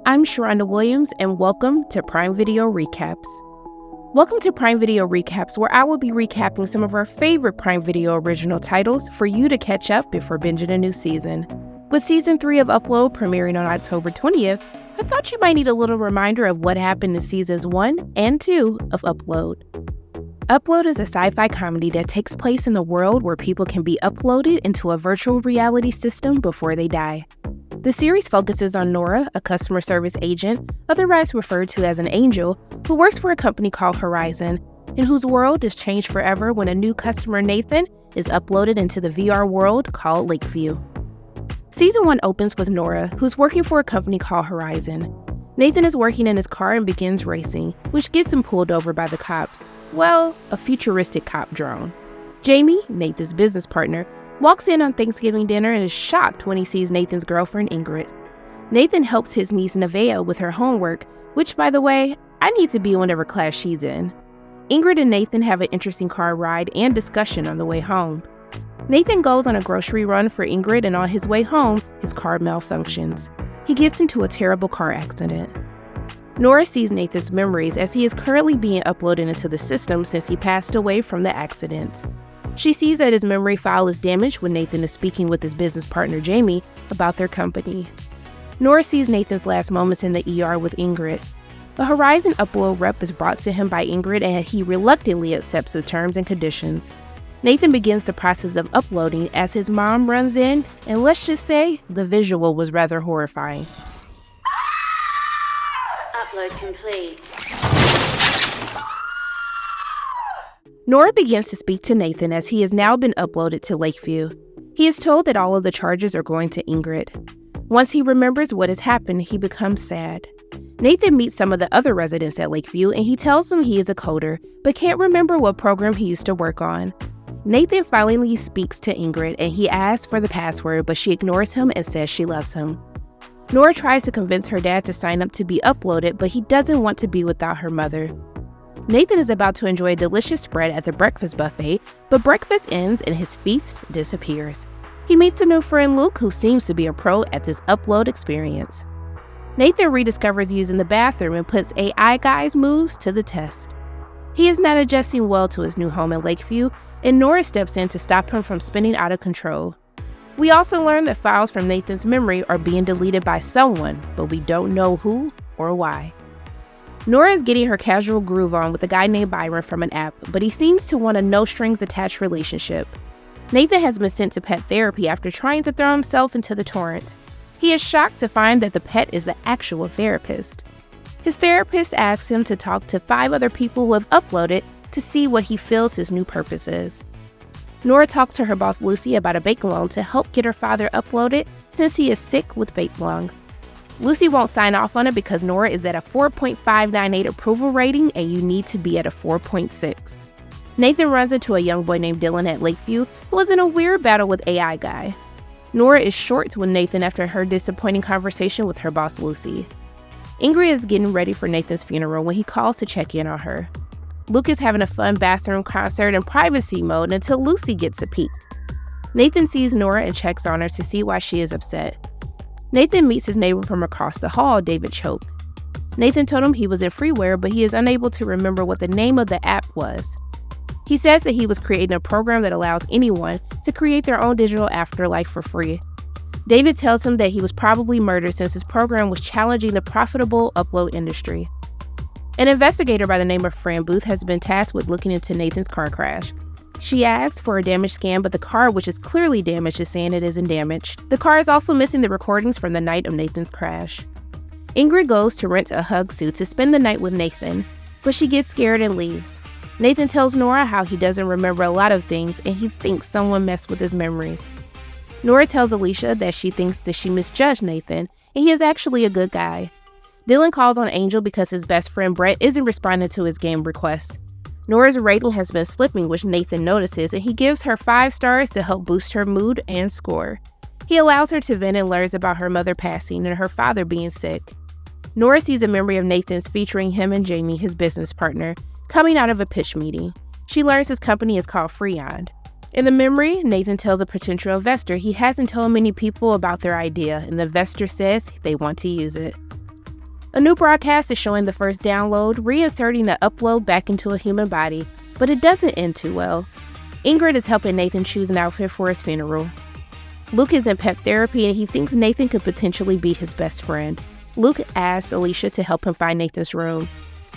I'm Sharronda Williams, and welcome to Prime Video Recaps. Welcome to Prime Video Recaps, where I will be recapping some of our favorite Prime Video original titles for you to catch up before binging a new season. With Season 3 of Upload premiering on October 20th, I thought you might need a little reminder of what happened in Seasons 1 and 2 of Upload. Upload is a sci-fi comedy that takes place in the world where people can be uploaded into a virtual reality system before they die. The series focuses on Nora, a customer service agent, otherwise referred to as an angel, who works for a company called Horizon, and whose world is changed forever when a new customer, Nathan, is uploaded into the VR world called Lakeview. Season 1 opens with Nora, who's working for a company called Horizon. Nathan is working in his car and begins racing, which gets him pulled over by the cops. Well, a futuristic cop drone. Jamie, Nathan's business partner, walks in on Thanksgiving dinner and is shocked when he sees Nathan's girlfriend, Ingrid. Nathan helps his niece, Nevaeh, with her homework, which, by the way, I need to be in whatever class she's in. Ingrid and Nathan have an interesting car ride and discussion on the way home. Nathan goes on a grocery run for Ingrid, and on his way home, his car malfunctions. He gets into a terrible car accident. Nora sees Nathan's memories as he is currently being uploaded into the system since he passed away from the accident. She sees that his memory file is damaged when Nathan is speaking with his business partner Jamie about their company. Nora sees Nathan's last moments in the ER with Ingrid. The Horizon Upload rep is brought to him by Ingrid, and he reluctantly accepts the terms and conditions. Nathan begins the process of uploading as his mom runs in, and let's just say the visual was rather horrifying. Upload complete. Nora begins to speak to Nathan as he has now been uploaded to Lakeview. He is told that all of the charges are going to Ingrid. Once he remembers what has happened, he becomes sad. Nathan meets some of the other residents at Lakeview, and he tells them he is a coder, but can't remember what program he used to work on. Nathan finally speaks to Ingrid, and he asks for the password, but she ignores him and says she loves him. Nora tries to convince her dad to sign up to be uploaded, but he doesn't want to be without her mother. Nathan is about to enjoy a delicious spread at the breakfast buffet, but breakfast ends and his feast disappears. He meets a new friend, Luke, who seems to be a pro at this upload experience. Nathan rediscovers using the bathroom and puts AI guy's moves to the test. He is not adjusting well to his new home in Lakeview, and Nora steps in to stop him from spinning out of control. We also learn that files from Nathan's memory are being deleted by someone, but we don't know who or why. Nora is getting her casual groove on with a guy named Byron from an app, but he seems to want a no-strings-attached relationship. Nathan has been sent to pet therapy after trying to throw himself into the torrent. He is shocked to find that the pet is the actual therapist. His therapist asks him to talk to 5 other people who have uploaded to see what he feels his new purpose is. Nora talks to her boss Lucy about a vape loan to help get her father uploaded since he is sick with vape lung. Lucy won't sign off on it because Nora is at a 4.598 approval rating and you need to be at a 4.6. Nathan runs into a young boy named Dylan at Lakeview who is in a weird battle with AI guy. Nora is short with Nathan after her disappointing conversation with her boss Lucy. Ingrid is getting ready for Nathan's funeral when he calls to check in on her. Luke is having a fun bathroom concert in privacy mode until Lucy gets a peek. Nathan sees Nora and checks on her to see why she is upset. Nathan meets his neighbor from across the hall, David Choke. Nathan told him he was in freeware, but he is unable to remember what the name of the app was. He says that he was creating a program that allows anyone to create their own digital afterlife for free. David tells him that he was probably murdered since his program was challenging the profitable upload industry. An investigator by the name of Fran Booth has been tasked with looking into Nathan's car crash. She asks for a damage scan, but the car, which is clearly damaged, is saying it isn't damaged. The car is also missing the recordings from the night of Nathan's crash. Ingrid goes to rent a hug suit to spend the night with Nathan, but she gets scared and leaves. Nathan tells Nora how he doesn't remember a lot of things and he thinks someone messed with his memories. Nora tells Alicia that she thinks that she misjudged Nathan and he is actually a good guy. Dylan calls on Angel because his best friend Brett isn't responding to his game requests. Nora's rating has been slipping, which Nathan notices, and he gives her 5 stars to help boost her mood and score. He allows her to vent and learns about her mother passing and her father being sick. Nora sees a memory of Nathan's featuring him and Jamie, his business partner, coming out of a pitch meeting. She learns his company is called Freon. In the memory, Nathan tells a potential investor he hasn't told many people about their idea, and the investor says they want to use it. A new broadcast is showing the first download, reinserting the upload back into a human body, but it doesn't end too well. Ingrid is helping Nathan choose an outfit for his funeral. Luke is in pep therapy and he thinks Nathan could potentially be his best friend. Luke asks Alicia to help him find Nathan's room.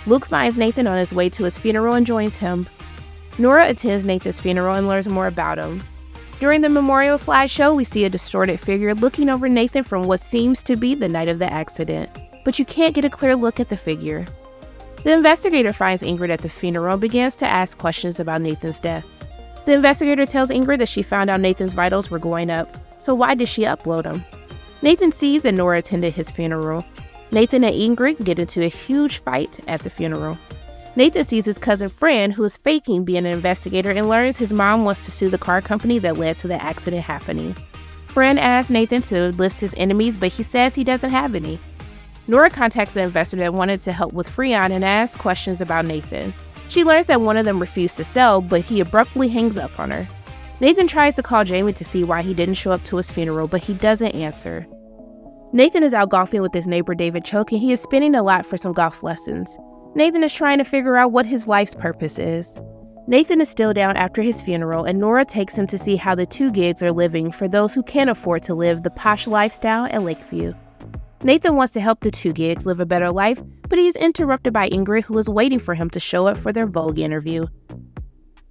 Luke finds Nathan on his way to his funeral and joins him. Nora attends Nathan's funeral and learns more about him. During the memorial slideshow, we see a distorted figure looking over Nathan from what seems to be the night of the accident, but you can't get a clear look at the figure. The investigator finds Ingrid at the funeral and begins to ask questions about Nathan's death. The investigator tells Ingrid that she found out Nathan's vitals were going up, so why did she upload them? Nathan sees that Nora attended his funeral. Nathan and Ingrid get into a huge fight at the funeral. Nathan sees his cousin Fran, who is faking being an investigator, and learns his mom wants to sue the car company that led to the accident happening. Fran asks Nathan to list his enemies, but he says he doesn't have any. Nora contacts the investor that wanted to help with Freon and asks questions about Nathan. She learns that one of them refused to sell, but he abruptly hangs up on her. Nathan tries to call Jamie to see why he didn't show up to his funeral, but he doesn't answer. Nathan is out golfing with his neighbor David Choke, and he is spending a lot for some golf lessons. Nathan is trying to figure out what his life's purpose is. Nathan is still down after his funeral, and Nora takes him to see how the two gigs are living for those who can't afford to live the posh lifestyle at Lakeview. Nathan wants to help the two gigs live a better life, but he is interrupted by Ingrid, who is waiting for him to show up for their Vogue interview.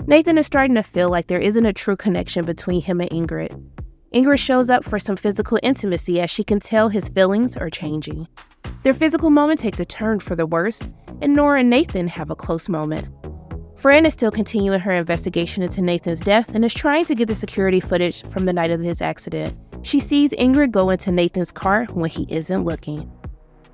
Nathan is starting to feel like there isn't a true connection between him and Ingrid. Ingrid shows up for some physical intimacy as she can tell his feelings are changing. Their physical moment takes a turn for the worse, and Nora and Nathan have a close moment. Fran is still continuing her investigation into Nathan's death and is trying to get the security footage from the night of his accident. She sees Ingrid go into Nathan's car when he isn't looking.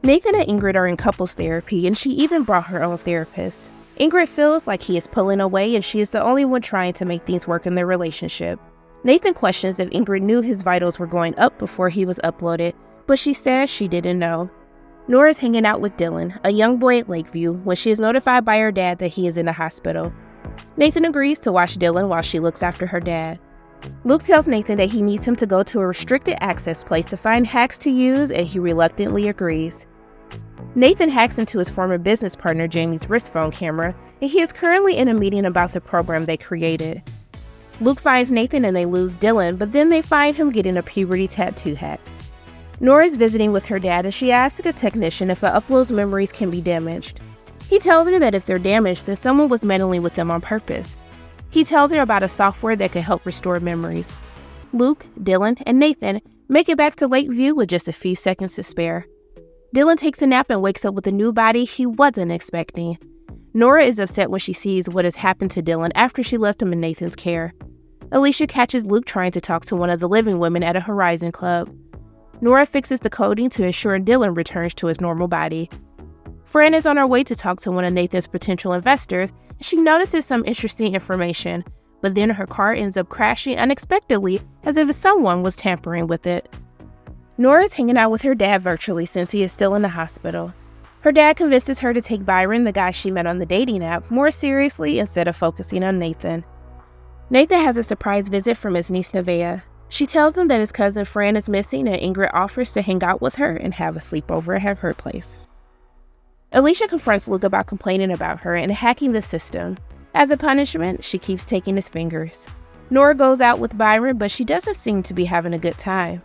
Nathan and Ingrid are in couples therapy, and she even brought her own therapist. Ingrid feels like he is pulling away and she is the only one trying to make things work in their relationship. Nathan questions if Ingrid knew his vitals were going up before he was uploaded, but she says she didn't know. Nora is hanging out with Dylan, a young boy at Lakeview, when she is notified by her dad that he is in the hospital. Nathan agrees to watch Dylan while she looks after her dad. Luke tells Nathan that he needs him to go to a restricted access place to find hacks to use, and he reluctantly agrees. Nathan hacks into his former business partner Jamie's wrist phone camera, and he is currently in a meeting about the program they created. Luke finds Nathan and they lose Dylan, but then they find him getting a puberty tattoo hack. Nora is visiting with her dad and she asks a technician if the upload's memories can be damaged. He tells her that if they're damaged, then someone was meddling with them on purpose. He tells her about a software that can help restore memories. Luke, Dylan, and Nathan make it back to Lakeview with just a few seconds to spare. Dylan takes a nap and wakes up with a new body he wasn't expecting. Nora is upset when she sees what has happened to Dylan after she left him in Nathan's care. Alicia catches Luke trying to talk to one of the living women at a Horizon club. Nora fixes the coding to ensure Dylan returns to his normal body. Fran is on her way to talk to one of Nathan's potential investors, and she notices some interesting information, but then her car ends up crashing unexpectedly as if someone was tampering with it. Nora is hanging out with her dad virtually since he is still in the hospital. Her dad convinces her to take Byron, the guy she met on the dating app, more seriously instead of focusing on Nathan. Nathan has a surprise visit from his niece Nevaeh. She tells him that his cousin Fran is missing and Ingrid offers to hang out with her and have a sleepover at her place. Alicia confronts Luke about complaining about her and hacking the system. As a punishment, she keeps taking his fingers. Nora goes out with Byron, but she doesn't seem to be having a good time.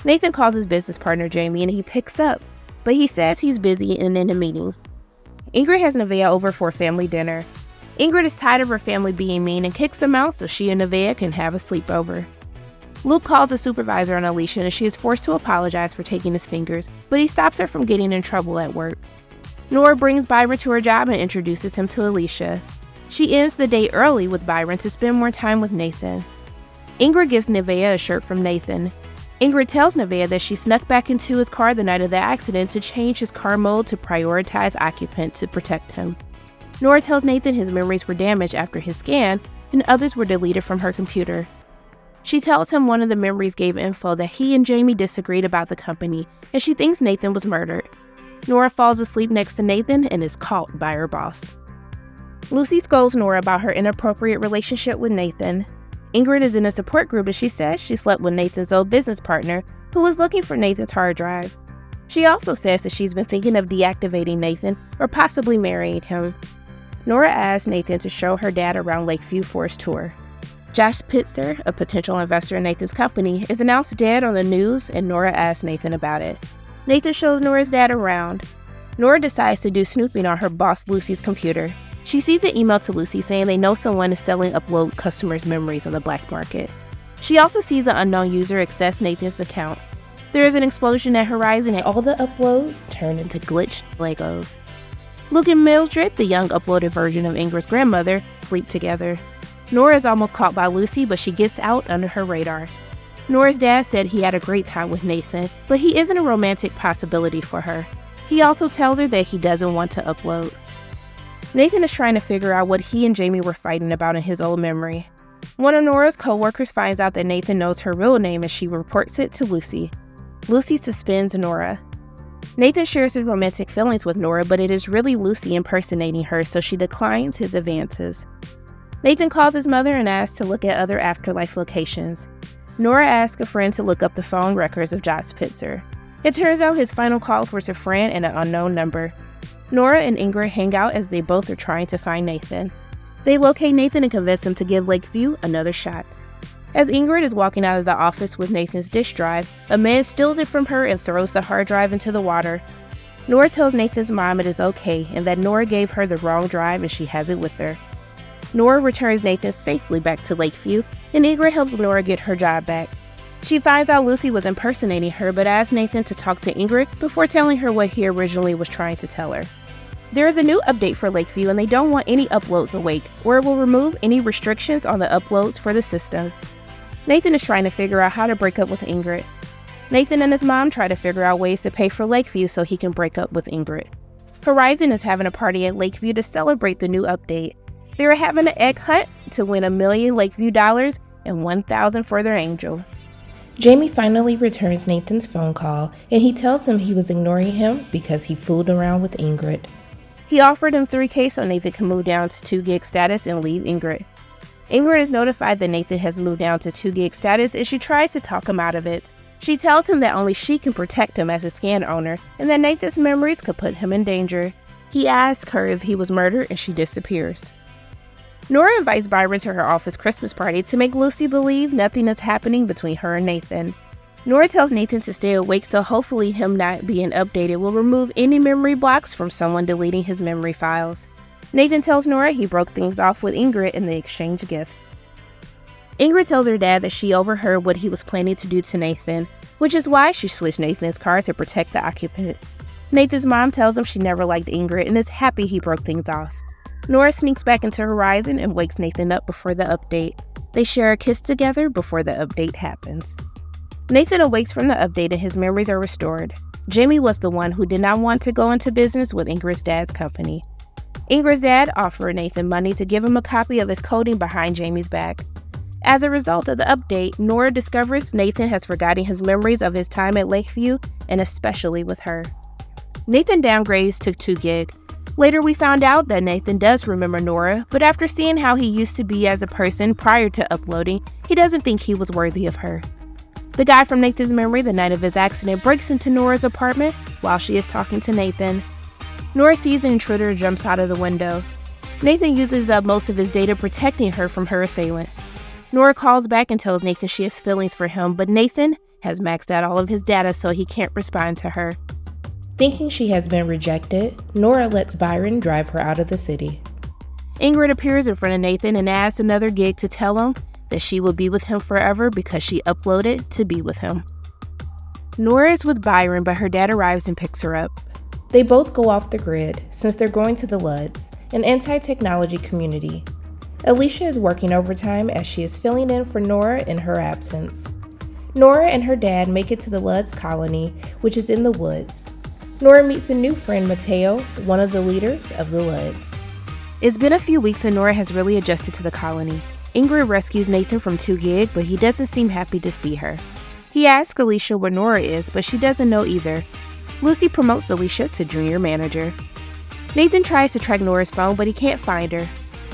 Nathan calls his business partner Jamie and he picks up, but he says he's busy and in a meeting. Ingrid has Nevaeh over for a family dinner. Ingrid is tired of her family being mean and kicks them out so she and Nevaeh can have a sleepover. Luke calls the supervisor on Alicia and she is forced to apologize for taking his fingers, but he stops her from getting in trouble at work. Nora brings Byron to her job and introduces him to Alicia. She ends the day early with Byron to spend more time with Nathan. Ingrid gives Nevaeh a shirt from Nathan. Ingrid tells Nevaeh that she snuck back into his car the night of the accident to change his car mode to prioritize occupant to protect him. Nora tells Nathan his memories were damaged after his scan and others were deleted from her computer. She tells him one of the memories gave info that he and Jamie disagreed about the company and she thinks Nathan was murdered. Nora falls asleep next to Nathan and is caught by her boss. Lucy scolds Nora about her inappropriate relationship with Nathan. Ingrid is in a support group and she says she slept with Nathan's old business partner who was looking for Nathan's hard drive. She also says that she's been thinking of deactivating Nathan or possibly marrying him. Nora asks Nathan to show her dad around Lakeview for his tour. Josh Pitzer, a potential investor in Nathan's company, is announced dead on the news, and Nora asks Nathan about it. Nathan shows Nora's dad around. Nora decides to do snooping on her boss Lucy's computer. She sees an email to Lucy saying they know someone is selling upload customers' memories on the black market. She also sees an unknown user access Nathan's account. There is an explosion at Horizon and all the uploads turn into glitched Legos. Luke and Mildred, the young uploaded version of Ingrid's grandmother, sleep together. Nora is almost caught by Lucy, but she gets out under her radar. Nora's dad said he had a great time with Nathan, but he isn't a romantic possibility for her. He also tells her that he doesn't want to upload. Nathan is trying to figure out what he and Jamie were fighting about in his old memory. One of Nora's co-workers finds out that Nathan knows her real name and she reports it to Lucy. Lucy suspends Nora. Nathan shares his romantic feelings with Nora, but it is really Lucy impersonating her, so she declines his advances. Nathan calls his mother and asks to look at other afterlife locations. Nora asks a friend to look up the phone records of Josh Pitzer. It turns out his final calls were to a friend and an unknown number. Nora and Ingrid hang out as they both are trying to find Nathan. They locate Nathan and convince him to give Lakeview another shot. As Ingrid is walking out of the office with Nathan's disk drive, a man steals it from her and throws the hard drive into the water. Nora tells Nathan's mom it is okay and that Nora gave her the wrong drive and she has it with her. Nora returns Nathan safely back to Lakeview, and Ingrid helps Nora get her job back. She finds out Lucy was impersonating her but asks Nathan to talk to Ingrid before telling her what he originally was trying to tell her. There is a new update for Lakeview and they don't want any uploads awake, or it will remove any restrictions on the uploads for the system. Nathan is trying to figure out how to break up with Ingrid. Nathan and his mom try to figure out ways to pay for Lakeview so he can break up with Ingrid. Horizon is having a party at Lakeview to celebrate the new update. They are having an egg hunt to win $1 million Lakeview dollars and $1,000 for their angel. Jamie finally returns Nathan's phone call and he tells him he was ignoring him because he fooled around with Ingrid. He offered him $3,000 so Nathan can move down to 2 gig status and leave Ingrid. Ingrid is notified that Nathan has moved down to 2 gig status and she tries to talk him out of it. She tells him that only she can protect him as a scan owner and that Nathan's memories could put him in danger. He asks her if he was murdered and she disappears. Nora invites Byron to her office Christmas party to make Lucy believe nothing is happening between her and Nathan. Nora tells Nathan to stay awake so hopefully him not being updated will remove any memory blocks from someone deleting his memory files. Nathan tells Nora he broke things off with Ingrid in the exchange gift. Ingrid tells her dad that she overheard what he was planning to do to Nathan, which is why she switched Nathan's car to protect the occupant. Nathan's mom tells him she never liked Ingrid and is happy he broke things off. Nora sneaks back into Horizon and wakes Nathan up before the update. They share a kiss together before the update happens. Nathan awakes from the update and his memories are restored. Jamie was the one who did not want to go into business with Ingrid's dad's company. Ingrid's dad offered Nathan money to give him a copy of his coding behind Jamie's back. As a result of the update, Nora discovers Nathan has forgotten his memories of his time at Lakeview, and especially with her. Nathan downgrades to 2 gig. Later, we found out that Nathan does remember Nora, but after seeing how he used to be as a person prior to uploading, he doesn't think he was worthy of her. The guy from Nathan's memory the night of his accident breaks into Nora's apartment while she is talking to Nathan. Nora sees an intruder and jumps out of the window. Nathan uses up most of his data protecting her from her assailant. Nora calls back and tells Nathan she has feelings for him, but Nathan has maxed out all of his data so he can't respond to her. Thinking she has been rejected, Nora lets Byron drive her out of the city. Ingrid appears in front of Nathan and asks another gig to tell him that she will be with him forever because she uploaded to be with him. Nora is with Byron, but her dad arrives and picks her up. They both go off the grid since they're going to the LUDs, an anti-technology community. Alicia is working overtime as she is filling in for Nora in her absence. Nora and her dad make it to the LUDs colony, which is in the woods. Nora meets a new friend, Mateo, one of the leaders of the LUDs. It's been a few weeks and Nora has really adjusted to the colony. Ingrid rescues Nathan from 2 gig, but he doesn't seem happy to see her. He asks Alicia where Nora is, but she doesn't know either. Lucy promotes Alicia to junior manager. Nathan tries to track Nora's phone, but he can't find her.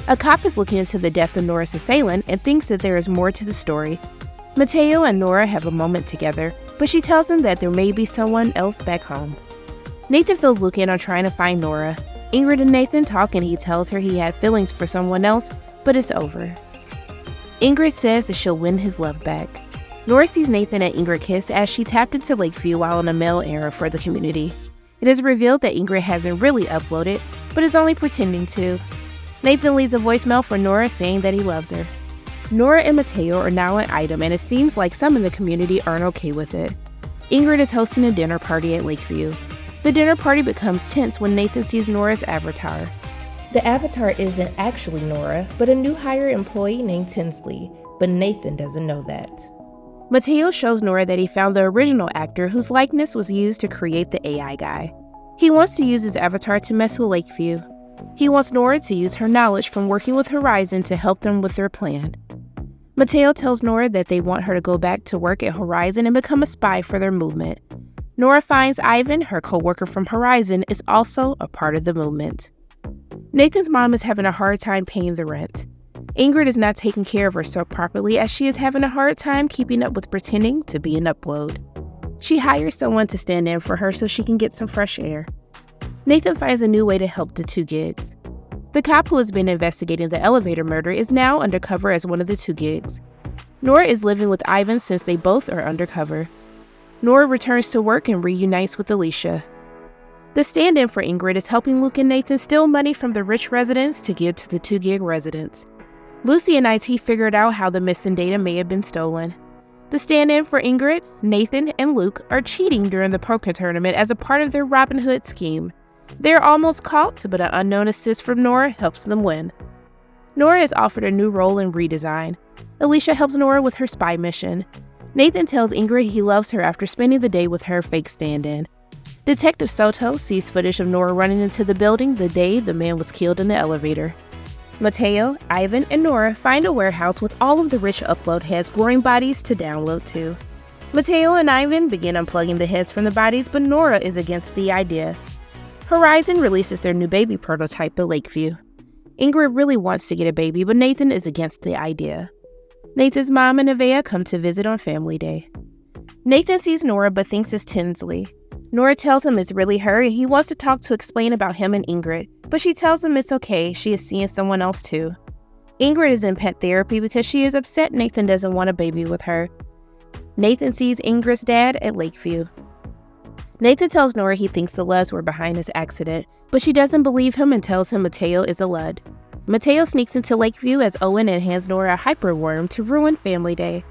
A cop is looking into the death of Nora's assailant and thinks that there is more to the story. Mateo and Nora have a moment together. but she tells him that there may be someone else back home. Nathan fills Luke in on trying to find Nora. Ingrid and Nathan talk and he tells her he had feelings for someone else, but it's over. Ingrid says that she'll win his love back. Nora sees Nathan and Ingrid kiss as she tapped into Lakeview while on a mail errand for the community. It is revealed that Ingrid hasn't really uploaded, but is only pretending to. Nathan leaves a voicemail for Nora saying that he loves her. Nora and Mateo are now an item, and it seems like some in the community aren't okay with it. Ingrid is hosting a dinner party at Lakeview. The dinner party becomes tense when Nathan sees Nora's avatar. The avatar isn't actually Nora, but a new hire employee named Tinsley, but Nathan doesn't know that. Mateo shows Nora that he found the original actor whose likeness was used to create the AI guy. He wants to use his avatar to mess with Lakeview. He wants Nora to use her knowledge from working with Horizon to help them with their plan. Mateo tells Nora that they want her to go back to work at Horizon and become a spy for their movement. Nora finds Ivan, her co-worker from Horizon, is also a part of the movement. Nathan's mom is having a hard time paying the rent. Ingrid is not taking care of herself properly as she is having a hard time keeping up with pretending to be an upload. She hires someone to stand in for her so she can get some fresh air. Nathan finds a new way to help the two gigs. The cop who has been investigating the elevator murder is now undercover as one of the two gigs. Nora is living with Ivan since they both are undercover. Nora returns to work and reunites with Alicia. The stand-in for Ingrid is helping Luke and Nathan steal money from the rich residents to give to the two gig residents. Lucy and IT figured out how the missing data may have been stolen. The stand-in for Ingrid, Nathan, and Luke are cheating during the poker tournament as a part of their Robin Hood scheme. They are almost caught, but an unknown assist from Nora helps them win. Nora is offered a new role in Redesign. Alicia helps Nora with her spy mission. Nathan tells Ingrid he loves her after spending the day with her fake stand-in. Detective Soto sees footage of Nora running into the building the day the man was killed in the elevator. Mateo, Ivan, and Nora find a warehouse with all of the rich upload heads growing bodies to download to. Mateo and Ivan begin unplugging the heads from the bodies, but Nora is against the idea. Horizon releases their new baby prototype at Lakeview. Ingrid really wants to get a baby, but Nathan is against the idea. Nathan's mom and Nevaeh come to visit on Family Day. Nathan sees Nora but thinks it's Tinsley. Nora tells him it's really her and he wants to talk to explain about him and Ingrid, but she tells him it's okay, she is seeing someone else too. Ingrid is in pet therapy because she is upset Nathan doesn't want a baby with her. Nathan sees Ingrid's dad at Lakeview. Nathan tells Nora he thinks the Ludds were behind his accident, but she doesn't believe him and tells him Mateo is a Ludd. Mateo sneaks into Lakeview as Owen and hands Nora a hyperworm to ruin Family Day.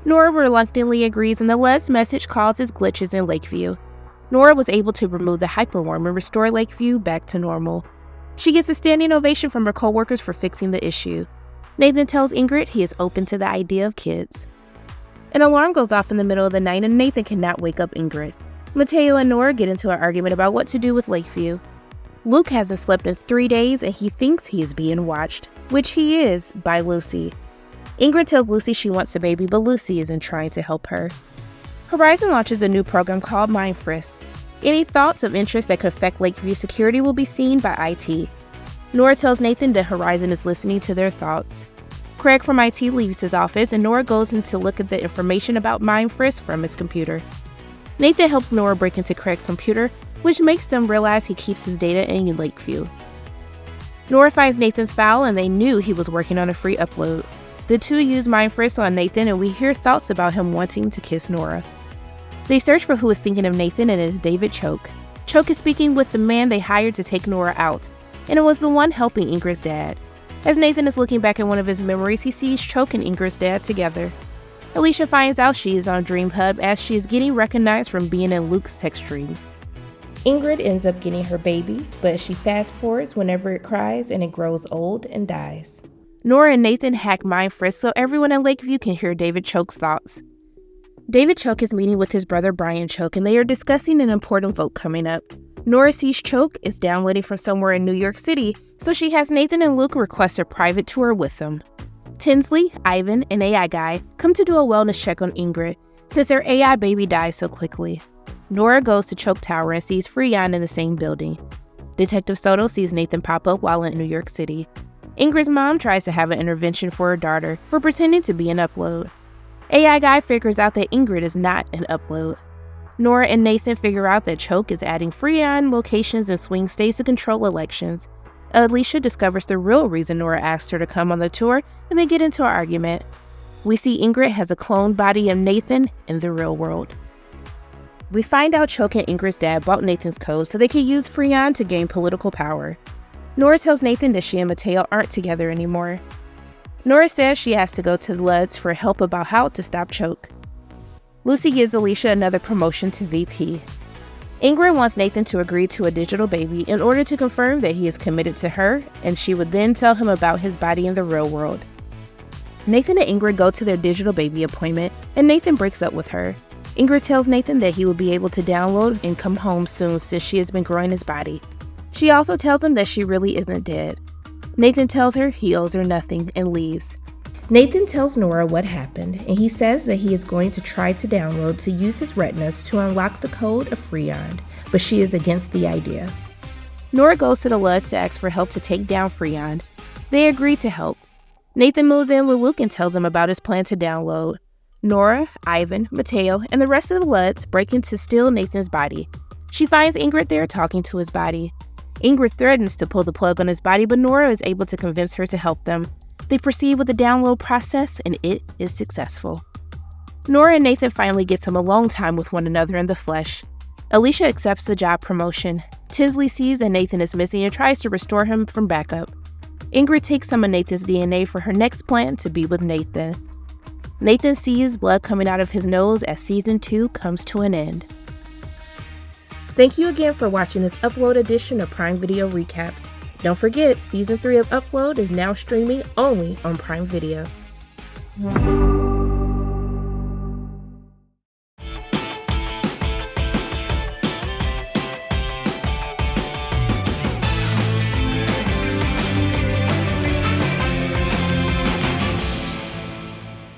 Nora reluctantly agrees and the Ludds' message causes glitches in Lakeview. Nora was able to remove the hyperworm and restore Lakeview back to normal. She gets a standing ovation from her co-workers for fixing the issue. Nathan tells Ingrid he is open to the idea of kids. An alarm goes off in the middle of the night and Nathan cannot wake up Ingrid. Mateo and Nora get into an argument about what to do with Lakeview. Luke hasn't slept in 3 days and he thinks he is being watched, which he is, by Lucy. Ingrid tells Lucy she wants a baby, but Lucy isn't trying to help her. Horizon launches a new program called Mind Frisk. Any thoughts of interest that could affect Lakeview security will be seen by IT. Nora tells Nathan that Horizon is listening to their thoughts. Craig from IT leaves his office and Nora goes in to look at the information about Mind Frisk from his computer. Nathan helps Nora break into Craig's computer, which makes them realize he keeps his data in Lakeview. Nora finds Nathan's file and they knew he was working on a free upload. The two use Mind Frisk on Nathan and we hear thoughts about him wanting to kiss Nora. They search for who is thinking of Nathan and it is David Choke. Choke is speaking with the man they hired to take Nora out, and it was the one helping Ingrid's dad. As Nathan is looking back at one of his memories, he sees Choke and Ingrid's dad together. Alicia finds out she is on Dream Hub as she is getting recognized from being in Luke's text streams. Ingrid ends up getting her baby, but she fast forwards whenever it cries and it grows old and dies. Nora and Nathan hack Mind Frisk so everyone in Lakeview can hear David Choke's thoughts. David Choke is meeting with his brother Brian Choke and they are discussing an important vote coming up. Nora sees Choke is downloading from somewhere in New York City, so she has Nathan and Luke request a private tour with them. Tinsley, Ivan, and AI Guy come to do a wellness check on Ingrid, since their AI baby died so quickly. Nora goes to Choke Tower and sees Freon in the same building. Detective Soto sees Nathan pop up while in New York City. Ingrid's mom tries to have an intervention for her daughter for pretending to be an upload. AI Guy figures out that Ingrid is not an upload. Nora and Nathan figure out that Choke is adding Freon locations and swing states to control elections. Alicia discovers the real reason Nora asked her to come on the tour, and they get into an argument. We see Ingrid has a cloned body of Nathan in the real world. We find out Choke and Ingrid's dad bought Nathan's code so they could use Freon to gain political power. Nora tells Nathan that she and Mateo aren't together anymore. Nora says she has to go to the LUDs for help about how to stop Choke. Lucy gives Alicia another promotion to VP. Ingrid wants Nathan to agree to a digital baby in order to confirm that he is committed to her, and she would then tell him about his body in the real world. Nathan and Ingrid go to their digital baby appointment, and Nathan breaks up with her. Ingrid tells Nathan that he will be able to download and come home soon since she has been growing his body. She also tells him that she really isn't dead. Nathan tells her he owes her nothing and leaves. Nathan tells Nora what happened, and he says that he is going to try to download to use his retinas to unlock the code of Freon, but she is against the idea. Nora goes to the LUDs to ask for help to take down Freon. They agree to help. Nathan moves in with Luke and tells him about his plan to download. Nora, Ivan, Mateo, and the rest of the LUDs break in to steal Nathan's body. She finds Ingrid there talking to his body. Ingrid threatens to pull the plug on his body, but Nora is able to convince her to help them. They proceed with the download process, and it is successful. Nora and Nathan finally get some alone time with one another in the flesh. Alicia accepts the job promotion. Tinsley sees that Nathan is missing and tries to restore him from backup. Ingrid takes some of Nathan's DNA for her next plan to be with Nathan. Nathan sees blood coming out of his nose as Season 2 comes to an end. Thank you again for watching this Upload edition of Prime Video Recaps. Don't forget, Season 3 of Upload is now streaming only on Prime Video.